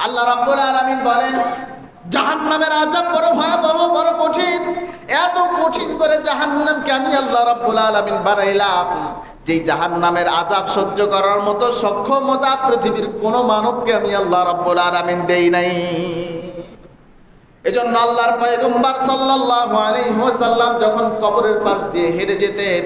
আল্লাহ রাব্বুল আলামিন বলেন জাহান্নামের আযাব বড় ভয়াবহ, বড় কঠিন। এত কঠিন করে জাহান্নামকে আমি আল্লাহ রাব্বুল আলামিন বানাইলাম, যেই জাহান্নামের আযাব সহ্য করার মতো সক্ষমতা পৃথিবীর কোনো মানবকে আমি আল্লাহ রাব্বুল আলামিন দেই নাই। এজন্য আল্লাহর পয়গম্বর সাল্লাল্লাহু আলাইহি ওয়াসাল্লাম যখন কবরের পাশ দিয়ে হেঁটে যেতেন,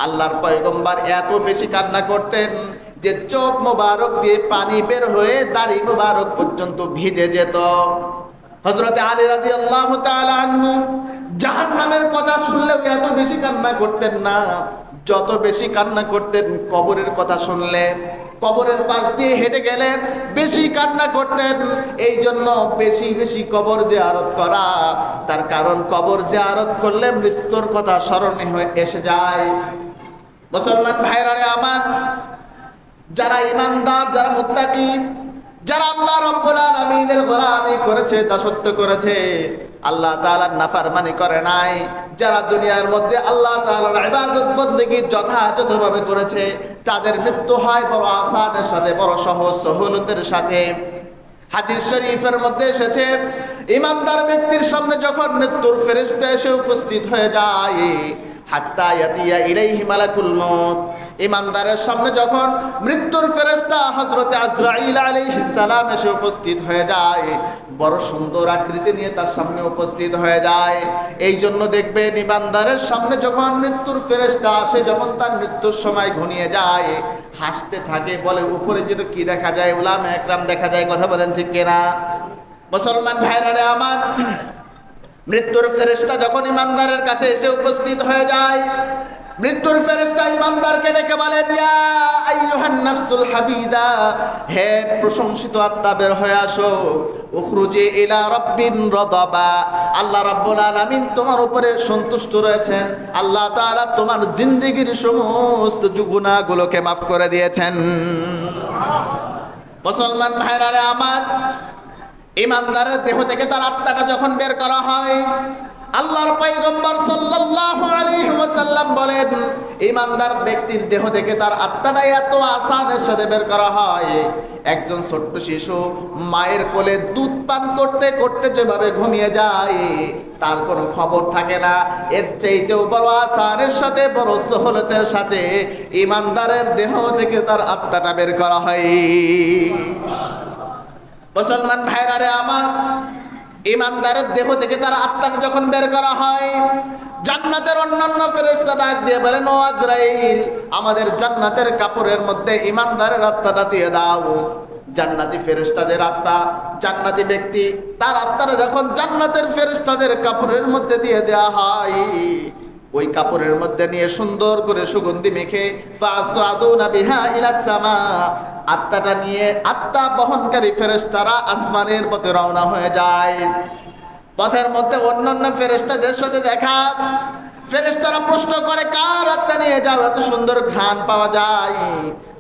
আল্লাহর পয়গম্বর এত বেশি কান্না করতেন যে চোখ মোবারক দিয়ে পানি বের হয়ে দাড়ি মোবারক পর্যন্ত ভিজে যেত। হযরত আলী রাদিয়াল্লাহু তাআলা আনহু জাহান্নামের কথা শুনলেও এত বেশি কান্না করতেন না, যত বেশি কান্না করতেন কবরের কথা শুনলে। কবরের পাশ দিয়ে হেঁটে গেলে বেশি কান্না করতেন। এই জন্য বেশি বেশি কবর জিয়ারত করা, তার কারণ কবর জিয়ারত করলে মৃত্যুর কথা স্মরণে হয়ে এসে যায়। মুসলমান ভাইরা রে আমার, যারা ঈমানদার, যারা মুত্তাকি, যারা আল্লাহ রাব্বুল আলামিনের গোলামি করেছে, দাসত্ব করেছে, আল্লাহ তাআলার নাফরমানি করে নাই, যারা দুনিয়ার মধ্যে আল্লাহ তাআলার ইবাদত বন্দেগী যথাযথভাবে করেছে, তাদের মৃত্যু হয় বড় আসানের সাথে, বড় সহজ সহলতের সাথে। হাদিস শরীফের মধ্যে এসেছে, ঈমানদার ব্যক্তির সামনে যখন মৃত্যুর ফেরেশতা এসে উপস্থিত হয়ে যায়, হাত্তা ইয়াতিয়া ইলাইহি মালাকুল মউত, ঈমানদারের সামনে যখন মৃত্যুর ফেরেশতা হযরত আজরাইল আলাইহিস সালাম এসে উপস্থিত হয়ে যায়, বড় সুন্দর আকৃতি নিয়ে তার সামনে উপস্থিত হয়ে যায়। এই জন্য দেখবেন ঈমানদারের সামনে যখন মৃত্যুর ফেরেশতা আসে, যখন তার মৃত্যুর সময় ঘনিয়ে যায়, হাসতে থাকে, বলে উপরে যেন কি দেখা যায়, উলামা একরাম দেখা যায়। কথা বলেন ঠিক কিনা? মুসলমান ভাইরা রে আমার, মৃত্যুর ফেরেশতা যখন ঈমানদারের কাছে এসে উপস্থিত হয়ে যায়, মৃত্যুর ফেরেশতা ঈমানদারকে ডেকে বলে, ইয়া আইয়ুহান নাফসুল হাবিদা, হে প্রশংসিত আত্মা, বের হয়ে আসো। উখরুজি ইলা রাব্বিন রাদাবা, আল্লাহ রাব্বুল আলামিন তোমার উপরে সন্তুষ্ট রয়েছেন। আল্লাহ তাআলা তোমার জিন্দেগীর সমস্ত গুনাহগুলোকে মাফ করে দিয়েছেন। মুসলমান ভাইরা রে আমার, ঈমানদারের দেহ থেকে তার আত্মাটা যখন বের করা হয়, আল্লাহর পয়গম্বর সাল্লাল্লাহু আলাইহি ওয়াসাল্লাম বলেন, ঈমানদার ব্যক্তির দেহ থেকে তার আত্মাটা এত আসানের সাথে বের করা হয়, একজন ছোট্ট শিশু মায়ের কোলে দুধ পান করতে করতে যেভাবে ঘুমিয়ে যায়, তার কোনো খবর থাকে না, এর চাইতেও বড় আসানের সাথে, বড় সহলতের সাথে ঈমানদারের দেহ থেকে তার আত্মাটা বের করা হয়। মুসলমান ভাইরা রে আমার, ঈমানদারের দেহ থেকে তার আত্মাটা যখন বের করা হয়, জান্নাতের অন্যান্য ফেরেশতা ডাক দিয়ে বলেন, ও আজরাইল, আমাদের জান্নাতের কাপড়ের মধ্যে ঈমানদারের আত্মাটা দিয়ে দাও। জান্নাতি ফেরেশতাদের আত্মা, জান্নাতি ব্যক্তি তার আত্মাটা যখন জান্নাতের ফেরেশতাদের কাপড়ের মধ্যে দিয়ে দেওয়া হয়, ওই কাপড়ের মধ্যে নিয়ে সুন্দর করে সুগন্ধি মেখে ফাসাদুনা বিহা ইলাস সামা, আত্মাটা নিয়ে আত্মা বহনকারী ফেরেশতারা আসমানের পথে রওনা হয়ে যায়। পথের মধ্যে অন্যান্য ফেরেশতাদের সাথে দেখা, ফেরেশতারা প্রশ্ন করে, কার আত্মা নিয়ে যাও? এত সুন্দর ঘ্রাণ পাওয়া যায়,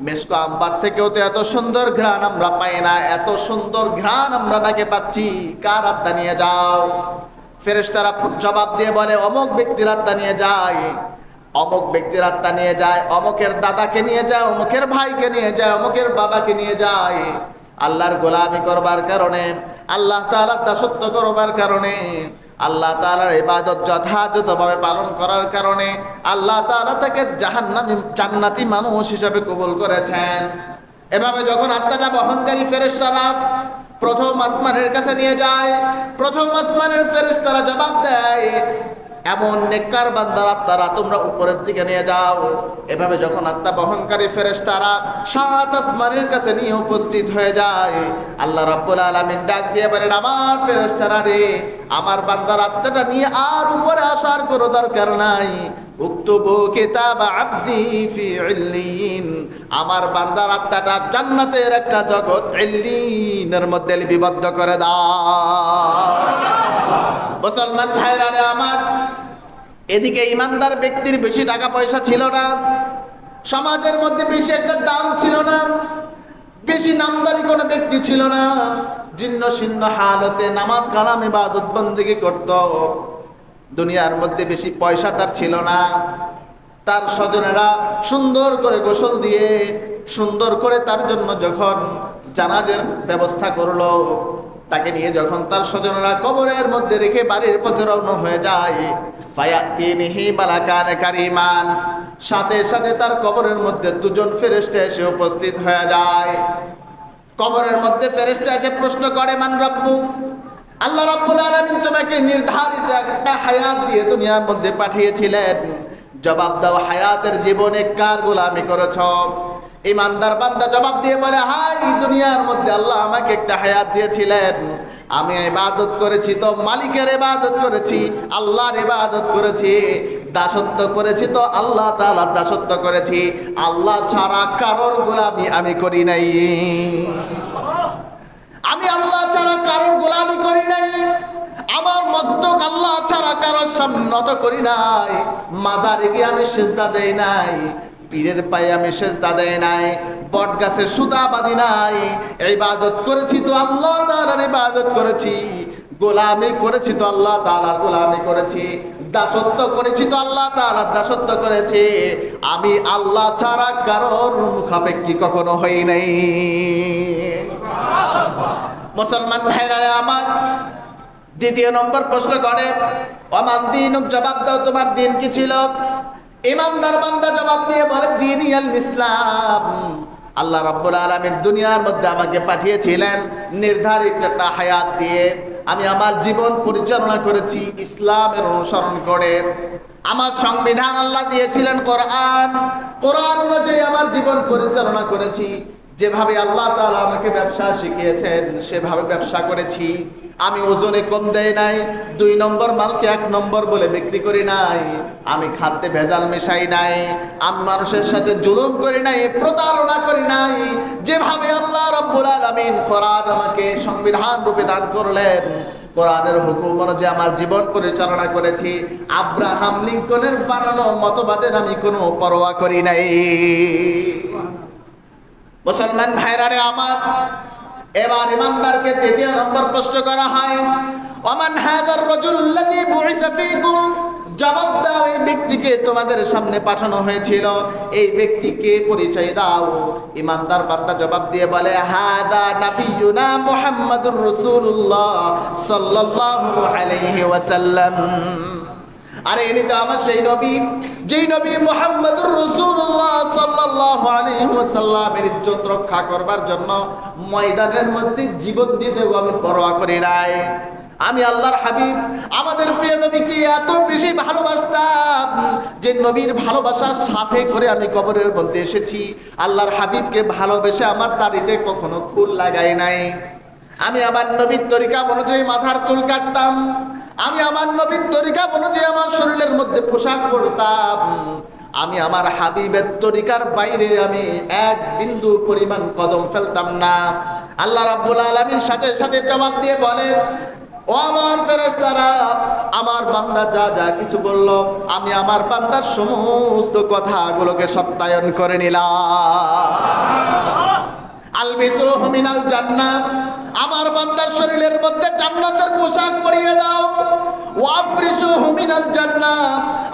মেশকো আম্বার থেকেও তো এত সুন্দর ঘ্রাণ আমরা পাই না, এত সুন্দর ঘ্রাণ আমরা নাকি পাচ্ছি, কার আত্মা নিয়ে যাও? ফেরেশতারা জবাব দিয়ে বলে, অমুক ব্যক্তির আত্মা নিয়ে যায়, অমুক ব্যক্তির আত্মা নিয়ে যায়, অমুকের দাদাকে নিয়ে যায়, অমুকের ভাইকে নিয়ে যায়, অমুকের বাবাকে নিয়ে যায়। আল্লাহর গোলামি করবার কারণে, আল্লাহ তাআলার দাসত্ব করবার কারণে, আল্লাহ তাআলার ইবাদত যথাযথভাবে পালন করার কারণে আল্লাহ তাআলা তাকে জান্নাতি মানুষ হিসাবে কবুল করেছেন। এভাবে যখন আত্মাটা বহনকারী ফেরেশতারা প্রথম আসমানের কাছে নিয়ে যায়, প্রথম আসমানের ফেরেশতারা জবাব দেয়, এমন নেককার বান্দার আত্মারা তোমরা উপরের দিকে নিয়ে যাও। এভাবে যখন আত্মা বহনকারী ফেরেশতারা সাত আসমানের কাছে নিয়ে উপস্থিত হয়ে যায়, আল্লাহ রাব্বুল আলামিন ডাক দিয়ে বলেন, আমার ফেরেশতারা রে, আমার বান্দার আত্মাটা নিয়ে আর উপরে আসার কোনো দরকার নাই। উক্তুবু কিতাব আবদি ফি ইল্লিন, আমার বান্দার আত্মাটা জান্নাতের একটা জগৎ ইল্লিনের মধ্যে লিপিবদ্ধ করে দাও। মুসলমান ভাইরা রে আমার, এদিকে ঈমানদার ব্যক্তির বেশি টাকা পয়সা ছিল না, সমাজের মধ্যে বেশি একটা দাম ছিল না, বেশি নামদারি কোনো ব্যক্তি ছিল না, জীর্ণ শীর্ণ হালতে নামাজ কালাম ইবাদত বন্দেগী করত। দুনিয়ার মধ্যে বেশি পয়সা তার ছিল না। তার স্বজনেরা সুন্দর করে গোসল দিয়ে সুন্দর করে তার জন্য যখন জানাজার ব্যবস্থা করলো। তাকে নিয়ে যখন তার স্বজনরা কবরের মধ্যে রেখে বাড়ির পথে রওনা হয়ে যায়, ফায়াতিনিহি মালাকান কারিমান, সাথে সাথে তার কবরের মধ্যে দুজন ফেরেশতা এসে উপস্থিত হয়ে যায়। কবরের মধ্যে ফেরেশতা এসে প্রশ্ন করে, মান রাব্বুক, আল্লাহ রাব্বুল আলামিন তোমাকে নির্ধারিত একটা হায়াত দিয়ে দুনিয়ার মধ্যে পাঠিয়েছিলেন, জবাব দাও, হায়াতের জীবনে কার গোলামি করেছ? ইমানদার বান্দা জবাব দিয়ে বলে, হাই, দুনিয়ার মধ্যে আল্লাহ আমাকে একটা হায়াত দিয়েছিলেন, আমি ইবাদত করেছি তো মালিকের ইবাদত করেছি, আল্লাহর ইবাদত করেছি, দাসত্ব করেছি তো আল্লাহ তাআলার দাসত্ব করেছি, আল্লাহ ছাড়া কারোর গোলামি আমি করি নাই। আমি আল্লাহ ছাড়া কারোর গোলামি করি নাই, আমার মস্তক আল্লাহ ছাড়া কারোর সামনে নত করি নাই, মাজারে গিয়ে আমি সিজদা দেই নাই, পীরের পায়ে আমি সিজদা দেই নাই, বট গাছে সুতা বাঁধি নাই, ইবাদত করেছি তো আল্লাহ তাআলার ইবাদত করেছি, গোলামি করেছি তো আল্লাহ তাআলার গোলামি করেছি, দাসত্ব করেছি তো আল্লাহ তাআলার দাসত্ব করেছি, আমি আল্লাহ ছাড়া কারোর মুখাপেক্ষী কখনো হই নাই। মুসলমান ভাইরা আমার, দ্বিতীয় নম্বর প্রশ্ন করে, ওমান দীনুক, জবাব দাও তোমার দিন কি ছিল? ইমানদার বান্দা জবাব দিয়ে বলে, দীনি আল ইসলাম। আল্লাহ রাব্বুল আলামিন দুনিয়ার মধ্যে আমাকে পাঠিয়েছিলেন নির্ধারিত একটা হায়াত দিয়ে, আমি আমার জীবন পরিচালনা করেছি ইসলামের অনুসরণ করে। আমার সংবিধান আল্লাহ দিয়েছিলেন কোরআন, কোরআন অনুযায়ী আমার জীবন পরিচালনা করেছি। যেভাবে আল্লাহ তাআলা আমাকে ব্যবসা শিখিয়েছেন সেভাবে ব্যবসা করেছি। আমি ওজনে কম দেই নাই, 2 নম্বর মালকে 1 নম্বর বলে বিক্রি করি নাই, আমি খাদ্যে ভেজাল মেশাই নাই, আমি মানুষের সাথে জুলুম করি নাই, প্রতারণা করি নাই। যেভাবে আল্লাহ রাব্বুল আলামিন কোরআন আমাকে সংবিধান রূপে দান করলেন, কোরআনের হুকুম অনুযায়ী আমার জীবন পরিচালনা করেছি। আব্রাহাম লিঙ্কনের বানানো মতবাদের আমি কোনো পরোয়া করি নাই। মুসলমান ভাইরা আমার, এবার ইমানদারকে 3 নম্বর প্রশ্ন করা হয়, ওমান হাযার রাজুলুল্লাযী বুইসা ফীকুম, জবাব দাও, এই ব্যক্তিকে তোমাদের সামনে পাঠানো হয়েছিল, এই ব্যক্তিকে পরিচয় দাও। ইমানদার বান্দা জবাব দিয়ে বলে, হাদা নাবিয়ুনা মুহাম্মাদুর রাসূলুল্লাহ সাল্লাল্লাহু আলাইহি ওয়াসাল্লাম। আরে ইনি তো আমার সেই নবী, যেই নবী মুহাম্মাদুর রাসূলুল্লাহ সাল্লাল্লাহু আলাইহি ওয়াসাল্লামের ইজ্জত রক্ষা করবার জন্য ময়দানের মধ্যে জীবন দিতেও আমি পরোয়া করি নাই। আমি আল্লাহর হাবিব, আমাদের প্রিয় নবীকে এত বেশি ভালোবাসতাম যে নবীর ভালোবাসার সাথে করে আমি কবরের মধ্যে এসেছি। আল্লাহর হাবিবকে ভালোবেসে আমার দাড়িতে কখনো খুর লাগাই নাই। আমি আমার নবীর তরিকা অনুযায়ী মাথার চুল কাটতাম, আমি আমার নবীর তরিকা অনুযায়ী আমার শরীরের মধ্যে পোশাক পরতাম। আমি আমার হাবিবের তরিকার বাইরে আমি 1 বিন্দু পরিমাণ কদম ফেলতাম না। আল্লাহ রাব্বুল আলামিন সাথে সাথে জবাব দিয়ে বলেন, ও আমার ফেরেশতারা, আমার বান্দা যা যা কিছু বলল, আমি আমার বান্দার সমস্ত কথাগুলোকে সত্যায়ন করে নিলাম। আলবিসুহু মিনাল জান্নাহ, আমার বান্দার শরীরের মধ্যে জান্নাতের পোশাক পরিয়ে দাও। ওয়াফরিশুহু মিনাল জান্নাহ,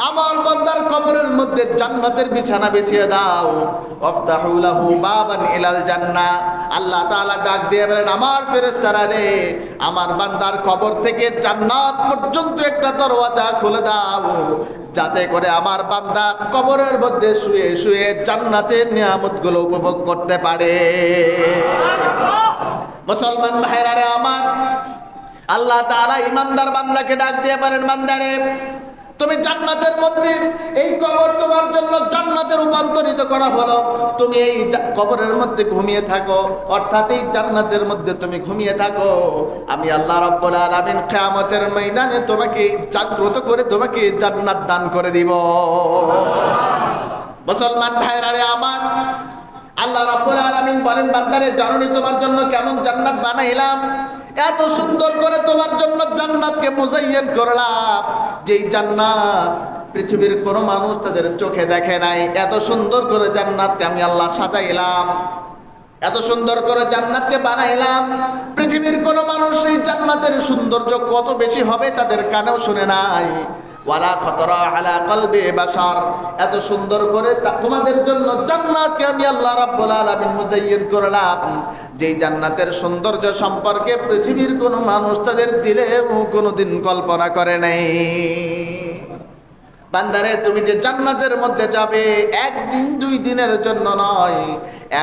আমার বান্দার কবরের মধ্যে জান্নাতের বিছানা বিছিয়ে দাও। ওয়াফতাহু লাহু বাবান ইলাল জান্নাহ, আল্লাহ তাআলা ডাক দিয়ে বলেন, আমার ফেরেশতারা রে, আমার বান্দার কবর থেকে জান্নাত পর্যন্ত একটা দরওয়াজা খুলে দাও, যাতে করে আমার বান্দা কবরের মধ্যে শুয়ে শুয়ে জান্নাতের নিয়ামতগুলো উপভোগ করতে পারে। মুসলমান ভাইরা রে আমার, আল্লাহ তাআলা ইমানদার বান্দাকে ডাক দিয়ে পারেন, বান্দারে, তুমি জান্নাতের মধ্যে, এই কবর তোমার জন্য জান্নাতে রূপান্তরিত করা হলো, তুমি এই কবরের মধ্যে ঘুমিয়ে থাকো, অর্থাৎ এই জান্নাতের মধ্যে তুমি ঘুমিয়ে থাকো। আমি আল্লাহ রাব্বুল আলামিন কিয়ামতের ময়দানে তোমাকে জাগ্রত করে তোমাকে জান্নাত দান করে দিব। মুসলমান ভাইরা রে আমার, আল্লাহ রাব্বুল আলামিন বলেন, বান্দারে, জানোনি তোমার জন্য কেমন জান্নাত বানাইলাম? এত সুন্দর করে তোমার জন্য জান্নাতকে মুজায়্যান করলাম, যেই জান্নাত পৃথিবীর কোনো মানুষ তাদের চোখে দেখে নাই। এত সুন্দর করে জান্নাতকে আমি আল্লাহ সাজাইলাম, এত সুন্দর করে জান্নাতকে বানাইলাম, পৃথিবীর কোনো মানুষ এই জান্নাতের সৌন্দর্য কত বেশি হবে তাদের কানেও শুনে নাই। ওয়ালা খাতারা আলা কলবি বাশার। এত সুন্দর করে তোমাদের জন্য জান্নাতকে আমি আল্লাহ রাব্বুল আলামিন মুজায়্যিন করলাম, যেই জান্নাতের সৌন্দর্য সম্পর্কে পৃথিবীর কোনো মানুষ তাদের দিলেও কোনোদিন কল্পনা করে নাই। বান্দারে, তুমি যে জান্নাতের মধ্যে যাবে একদিন দুই দিনের জন্য নয়,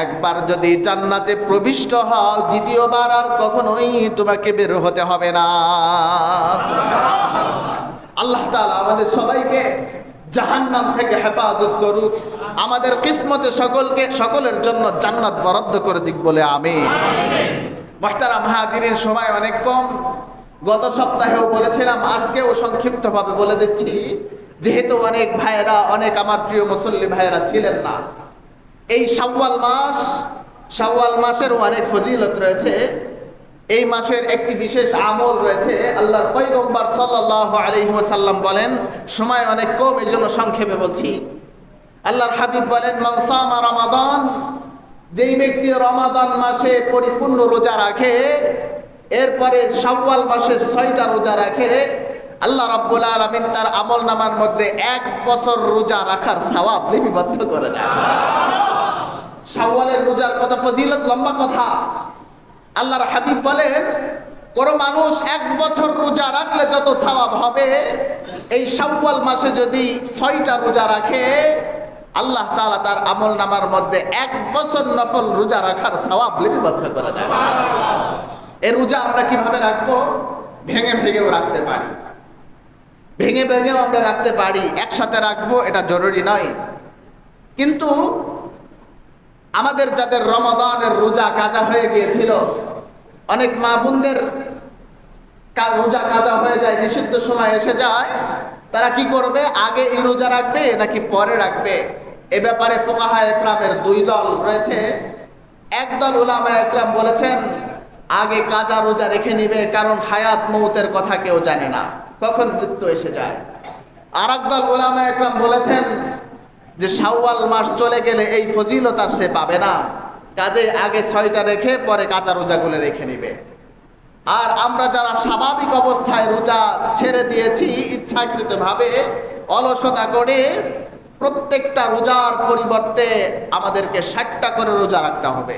একবার যদি জান্নাতে প্রবিষ্ট হও দ্বিতীয়বার আর কখনোই তোমাকে বের হতে হবে না। আল্লাহ তাআলা আমাদের সবাইকে জাহান্নাম থেকে হেফাজত করুক, আমাদের কিসমতে সকলের জন্য জান্নাত বরাদ্দ করে দিক বলে আমিন। মুহতারাম হাজিরিন, সময় অনেক কম। গত সপ্তাহেও বলেছিলাম, আজকেও সংক্ষিপ্তভাবে বলে দিচ্ছি, যেহেতু অনেক ভাইয়েরা, অনেক আমার প্রিয় মুসল্লি ভাইয়েরা ছিলেন না। এই শাওয়াল মাসের অনেক ফজিলত রয়েছে। এই মাসের একটি বিশেষ আমল রয়েছে। আল্লাহর পয়গম্বর সাল্লাল্লাহু আলাইহি ওয়াসাল্লাম বলেন, সময় অনেক কম এই জন্য সংক্ষেপে বলছি। আল্লাহর হাবিব বলেন, মান সামা রমাদান, যেই ব্যক্তি রমাদান মাসে পরিপূর্ণ রোজা রাখে, এরপরে শাওয়াল মাসে 6টা রোজা রাখে, আল্লাহ রাব্বুল আলামিন তার আমল নামার মধ্যে 1 বছর রোজা রাখার সওয়াব লিপিবদ্ধ করে দেয়। শাওয়ালের রোজার কত ফজিলত, লম্বা কথা। আল্লাহর হাবিব বলেন, কোন মানুষ 1 বছর রোজা রাখলে যত সওয়াব হবে, এই শাওয়াল মাসে যদি 6টা রোজা রাখে, আল্লাহ তাআলা তার আমল নামার মধ্যে 1 বছর নফল রোজা রাখার সওয়াব লিপিবদ্ধ করে দেয়। এই রোজা আমরা কিভাবে রাখবো? ভেঙে ভেঙেও রাখতে পারি, ভেঙে ভেঙেও আমরা রাখতে পারি। একসাথে রাখবো এটা জরুরি নয়। কিন্তু আমাদের যাদের রমাদানের রোজা কাজা হয়ে গিয়েছিল, অনেক মা বোনদের রোজা কাজা হয়ে যায়, নিষিদ্ধ সময় এসে যায়, তারা কি করবে? আগে এই রোজা রাখবে নাকি পরে রাখবে? এ ব্যাপারে ফুকাহা একরামের 2 দল রয়েছে। একদল উলামা একরাম বলেছেন আগে কাজা রোজা রেখে নিবে, কারণ হায়াত মৌতের কথা কেউ জানে না, কখন মৃত্যু এসে যায়। আর একদল উলামা একরাম বলেছেন যে শাওয়াল মাস চলে গেলে এই ফজিলত আর সে পাবে না, কাজে আগে 6টা রেখে পরে কাঁচা রোজাগুলো রেখে নিবে। আর আমরা যারা স্বাভাবিক অবস্থায় রোজা ছেড়ে দিয়েছি ইচ্ছাকৃতভাবে অলসতা করে, প্রত্যেকটা রোজার পরিবর্তে আমাদেরকে 60টা করে রোজা রাখতে হবে।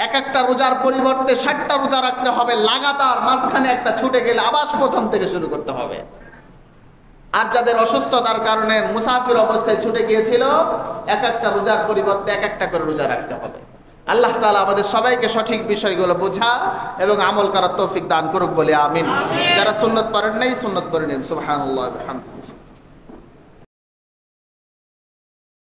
এক একটা রোজার পরিবর্তে 60টা রোজা রাখতে হবে লাগাতার, মাঝখানে একটা ছুটে গেলে আবার প্রথম থেকে শুরু করতে হবে। আর যাদের অসুস্থতার কারণে মুসাফির অবস্থায় ছুটে গিয়েছিল, এক একটা রোজার পরিবর্তে এক একটা করে রোজা রাখতে হবে। আল্লাহ তাআলা আমাদের সবাইকে সঠিক বিষয়গুলো বোঝা এবং আমল করার তৌফিক দান করুক বলে আমিন। যারা সুন্নত পড়েন নাই, সুন্নত পড়ে নিন। সুবহানাল্লাহ ওয়া বিহামদিহি।